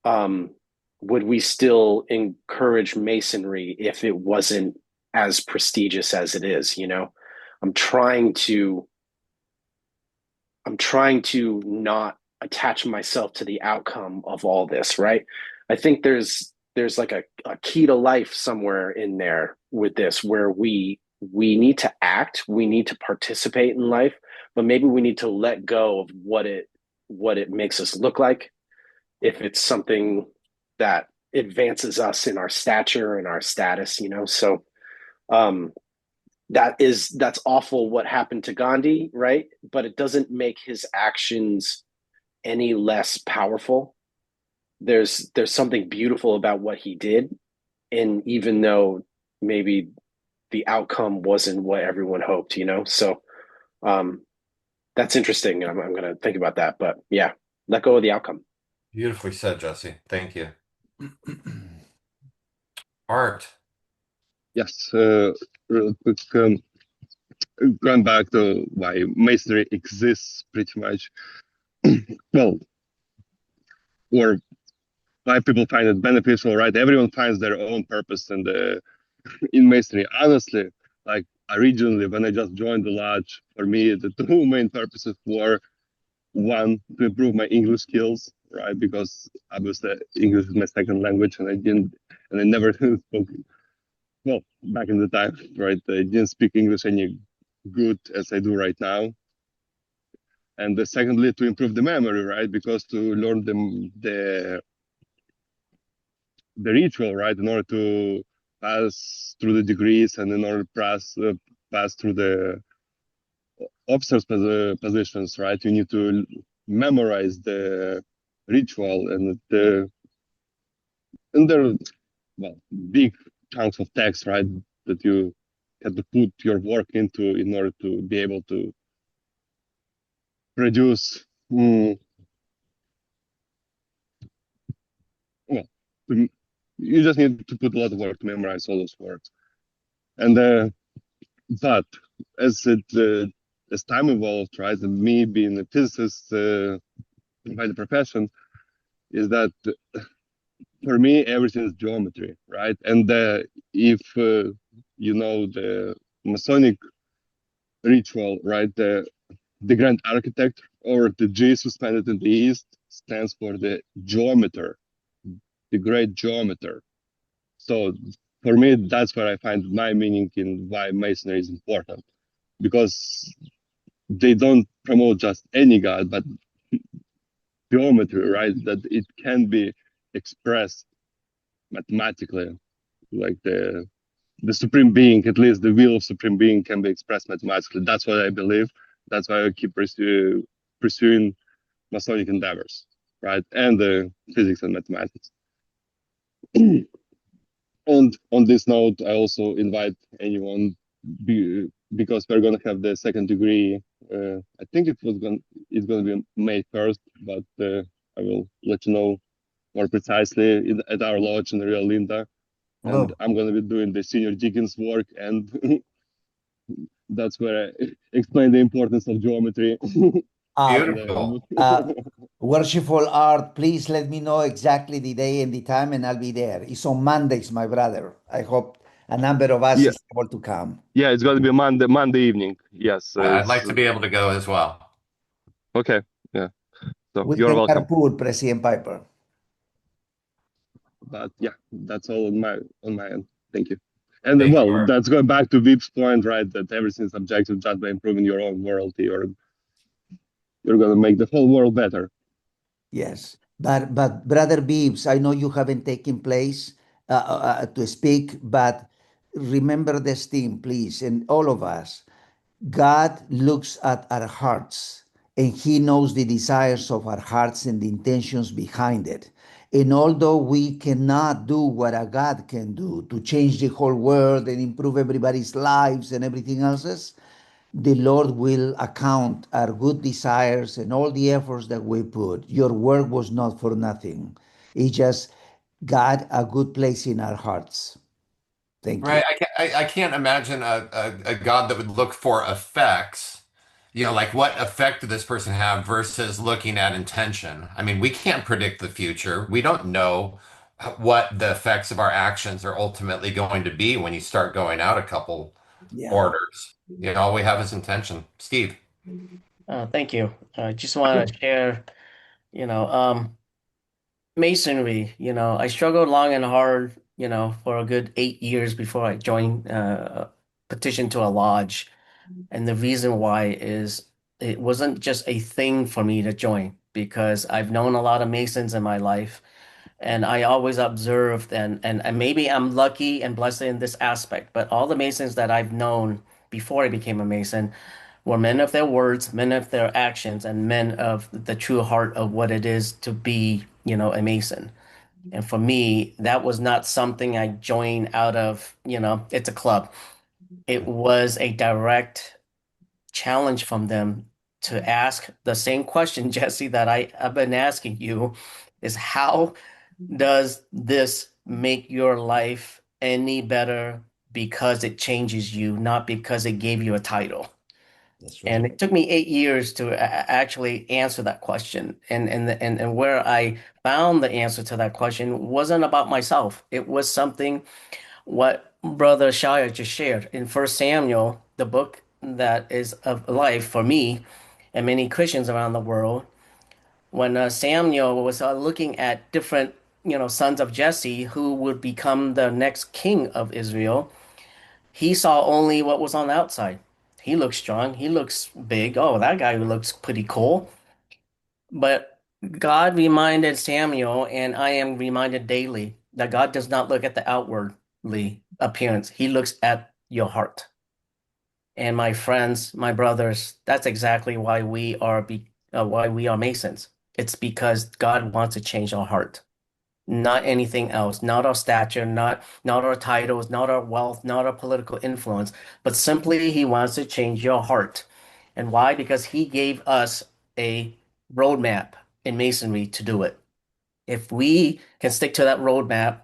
Would we still encourage Masonry if it wasn't as prestigious as it is? I'm trying to not attach myself to the outcome of all this, right? I think there's like a key to life somewhere in there with this, where we need to act, we need to participate in life, but maybe we need to let go of what it makes us look like, if it's something that advances us in our stature and our status. So that's awful what happened to Gandhi, right? But it doesn't make his actions any less powerful. There's something beautiful about what he did, and even though maybe the outcome wasn't what everyone hoped, so that's interesting. I'm going to think about that, but yeah, let go of the outcome. Beautifully said, Jesse. Thank you. Art. Yes, real quick, going back to why masonry exists, pretty much. Well, or why people find it beneficial, right? Everyone finds their own purpose in masonry. Honestly, like originally, when I just joined the lodge, for me, the two main purposes were, one, to improve my English skills, right? Because obviously English is my second language, and I never spoke, well, back in the time, right? I didn't speak English any good as I do right now. And secondly, to improve the memory, right? Because to learn the ritual, right? In order to pass through the degrees and in order to pass through the officers' positions, right? You need to memorize the ritual, and there are, well, big chunks of text, right? That you have to put your work into in order to be able to produce, well, you just need to put a lot of work to memorize all those words. And but as it as time evolved, right, and me being a physicist by the profession, is that for me everything is geometry, right? And if you know the Masonic ritual, right, the Grand Architect, or the G suspended in the East, stands for the geometer, the great geometer. So for me, that's where I find my meaning in why Masonry is important, because they don't promote just any God, but geometry, right? That it can be expressed mathematically, like the supreme being, at least the will of supreme being, can be expressed mathematically. That's what I believe. That's why I keep pursuing Masonic endeavors, right? And physics and mathematics. And on this note, I also invite anyone, because we're going to have the second degree. I think it's going to be May 1st, but I will let you know more precisely at our lodge in Rio Linda. And Oh, I'm going to be doing the senior deacon's work, and that's where I explain the importance of geometry. uh, And Beautiful. worshipful art, please let me know exactly the day and the time, and I'll be there. It's on Mondays, my brother. I hope a number of us yeah, is able to come. yeah, it's going to be Monday evening. Yes, I'd it's like to be able to go as well. okay. Yeah, so We you're can welcome. carpool, President Piper. But yeah, that's all on my end. Thank you. And Thank you. well, that's going back to Vip's point, right? That everything is subjective. Just by improving your own world, you're going to make the whole world better. Yes, but Brother Beeves, I know you haven't taken place to speak, but remember this thing, please, and all of us. God looks at our hearts, and He knows the desires of our hearts and the intentions behind it. And although we cannot do what a God can do to change the whole world and improve everybody's lives and everything else, the Lord will account our good desires and all the efforts that we put. Your work was not for nothing. It just got a good place in our hearts. Thank you. Right. I can't imagine a God that would look for effects, like what effect did this person have versus looking at intention. I mean, we can't predict the future. We don't know what the effects of our actions are ultimately going to be when you start going out a couple Yeah. orders. All we have is intention. Steve. Thank you. I just want to share, you know, masonry. I struggled long and hard, for a good 8 years before I joined, petition to a lodge. And the reason why is it wasn't just a thing for me to join because I've known a lot of masons in my life. And I always observed, and maybe I'm lucky and blessed in this aspect, but all the Masons that I've known before I became a Mason were men of their words, men of their actions, and men of the true heart of what it is to be, a Mason. And for me, that was not something I joined out of, it's a club. It was a direct challenge from them to ask the same question, Jesse, that I've been asking you, is how does this make your life any better because it changes you, not because it gave you a title? That's And right. it took me 8 years to actually answer that question. And where I found the answer to that question wasn't about myself. It was something what Brother Shia just shared in First Samuel, the book that is of life for me and many Christians around the world. When Samuel was looking at different, sons of Jesse who would become the next king of Israel, he saw only what was on the outside. He looks strong. He looks big. Oh, that guy looks pretty cool. But God reminded Samuel, and I am reminded daily, that God does not look at the outwardly appearance. He looks at your heart. And my friends, my brothers, that's exactly why we are Masons. It's because God wants to change our heart, not anything else, not our stature, not our titles, not our wealth, not our political influence, but simply He wants to change your heart. And why? Because He gave us a roadmap in Masonry to do it. If we can stick to that roadmap,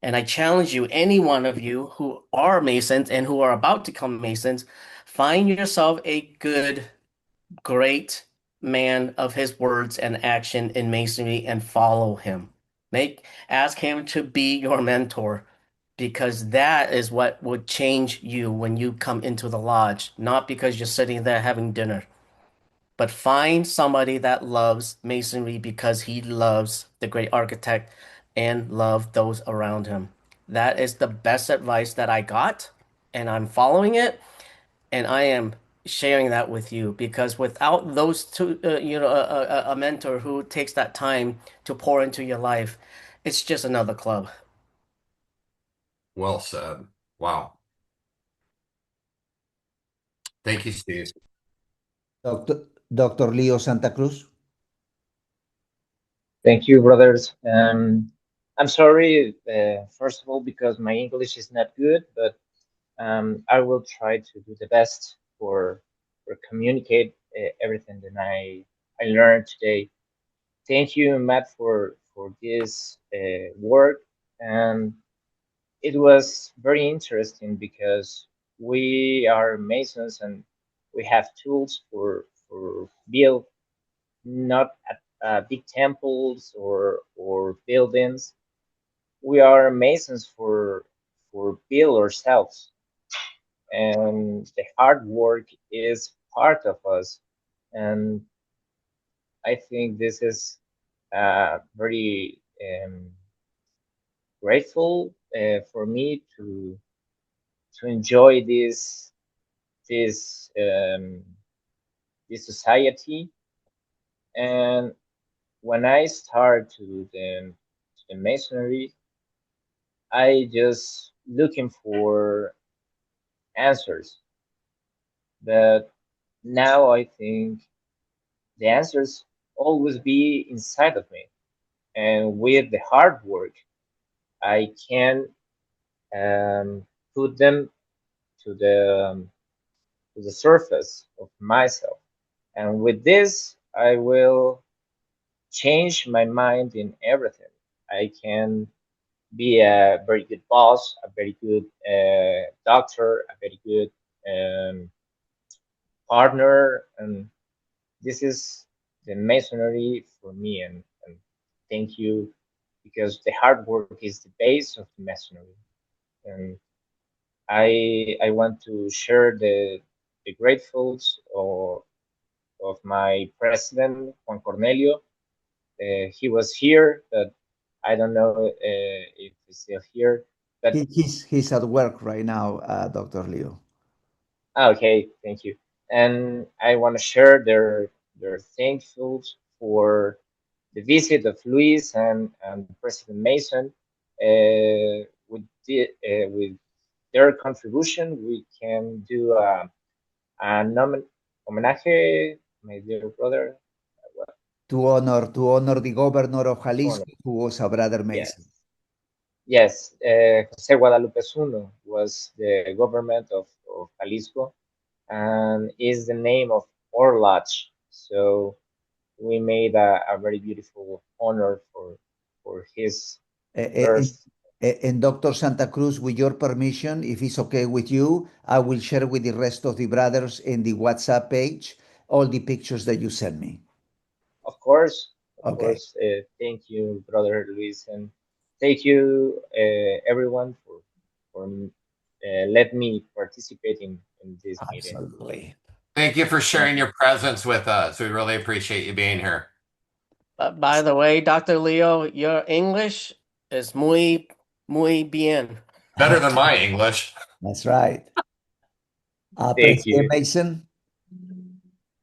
and I challenge you, any one of you who are Masons and who are about to become Masons, find yourself a good, great man of his words and action in Masonry and follow him. Ask him to be your mentor because that is what would change you when you come into the lodge, not because you're sitting there having dinner. But find somebody that loves masonry because he loves the great architect and love those around him. That is the best advice that I got, and I'm following it, and I am sharing that with you because without those two, a mentor who takes that time to pour into your life, it's just another club. Well said. Wow. Thank you, Steve. Dr. Leo Santa Cruz. Thank you, brothers. I'm sorry, first of all, because my English is not good, but I will try to do the best for communicate everything that I learned today. Thank you, Matt, for this work. And it was very interesting because we are Masons and we have tools for build not at big temples or buildings. We are Masons for build ourselves, and the hard work is part of us. And I think this is very grateful for me to enjoy this this society. And when I start to the masonry, I just looking for answers. But now I think the answers always be inside of me. And with the hard work, I can put them to to the surface of myself. And with this, I will change my mind in everything. I can be a very good boss, a very good doctor, a very good partner, and this is the masonry for me. And thank you, because the hard work is the base of the masonry. And I want to share the gratefuls of my president Juan Cornelio. He was here, but I don't know if he's still here. But He's at work right now, Dr. Leo. okay, thank you. And I want to share their thankfuls for the visit of Luis and President Mason. With their contribution, we can do a homenaje, my dear brother. To honor the governor of Honor. Jalisco, who was a brother Mason. Yes, José Guadalupe Zuno was the government of Jalisco and is the name of our lodge. So we made a very beautiful honor for his birth. And Dr. Santa Cruz, with your permission, if it's okay with you, I will share with the rest of the brothers in the WhatsApp page all the pictures that you sent me. Of course, Okay. thank you, brother Luis, and thank you, everyone, for let me participate in this meeting. Absolutely. Thank you for sharing your presence with us. We really appreciate you being here. But by the way, Dr. Leo, your English is muy bien. Better than my English. That's right. Thank you. President Mason.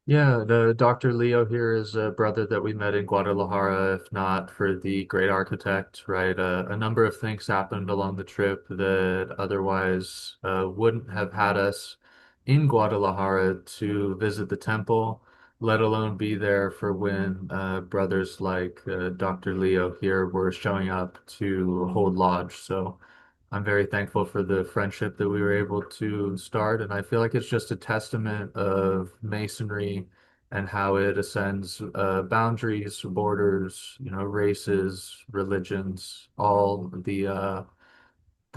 Yeah, the Dr. Leo here is a brother that we met in Guadalajara, if not for the great architect, right? A number of things happened along the trip that otherwise wouldn't have had us in Guadalajara to visit the temple, let alone be there for when brothers like Dr. Leo here were showing up to hold lodge. So I'm very thankful for the friendship that we were able to start, and I feel like it's just a testament of masonry and how it ascends boundaries, borders, races, religions, all the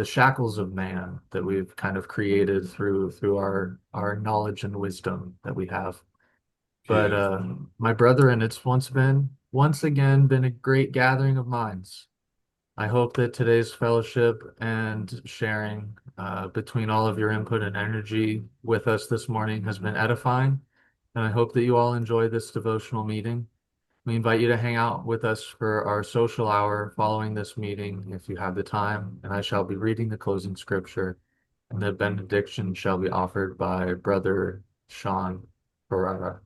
shackles of man that we've kind of created through our knowledge and wisdom that we have. But Beautiful. my brethren, it's once again been a great gathering of minds. I hope that today's fellowship and sharing between all of your input and energy with us this morning has been edifying. And I hope that you all enjoy this devotional meeting. We invite you to hang out with us for our social hour following this meeting if you have the time. And I shall be reading the closing scripture, and the benediction shall be offered by Brother Sean Ferrara.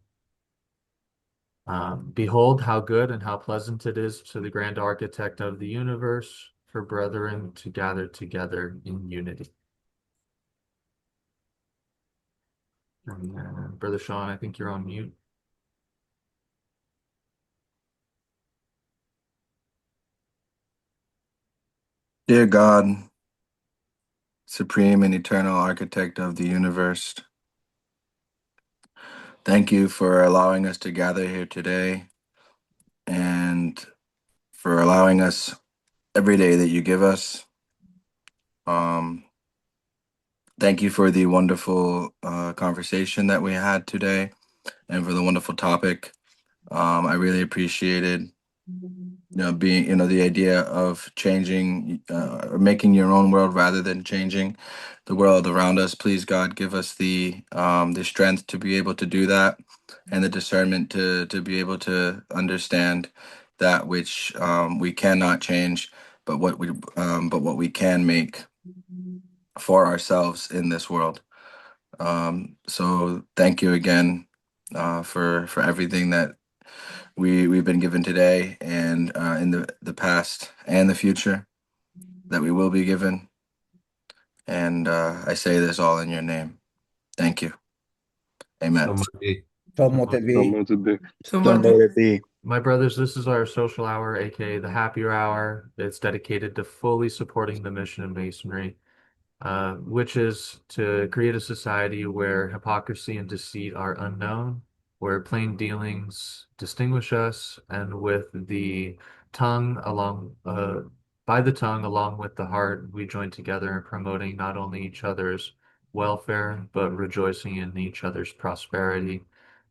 Behold, how good and how pleasant it is to the grand architect of the universe for brethren to gather together in unity. And, Brother Sean, I think you're on mute. Dear God, supreme and eternal architect of the universe, thank you for allowing us to gather here today and for allowing us every day that you give us. Thank you for the wonderful conversation that we had today and for the wonderful topic. I really appreciated being the idea of changing or making your own world rather than changing the world around us. Please, God, give us the strength to be able to do that and the discernment to be able to understand that which we cannot change, but what we can make for ourselves in this world. So thank you again for everything that we've been given today and in the past and the future that we will be given. And I say this all in your name. Thank you. So Amen. much. So mote it So be. much to be. So So much. mote it be. My brothers, this is our social hour, aka the Happier Hour. It's dedicated to fully supporting the mission of Masonry, which is to create a society where hypocrisy and deceit are unknown, where plain dealings distinguish us, and with the tongue along, by the tongue along with the heart, we join together in promoting not only each other's welfare, but rejoicing in each other's prosperity.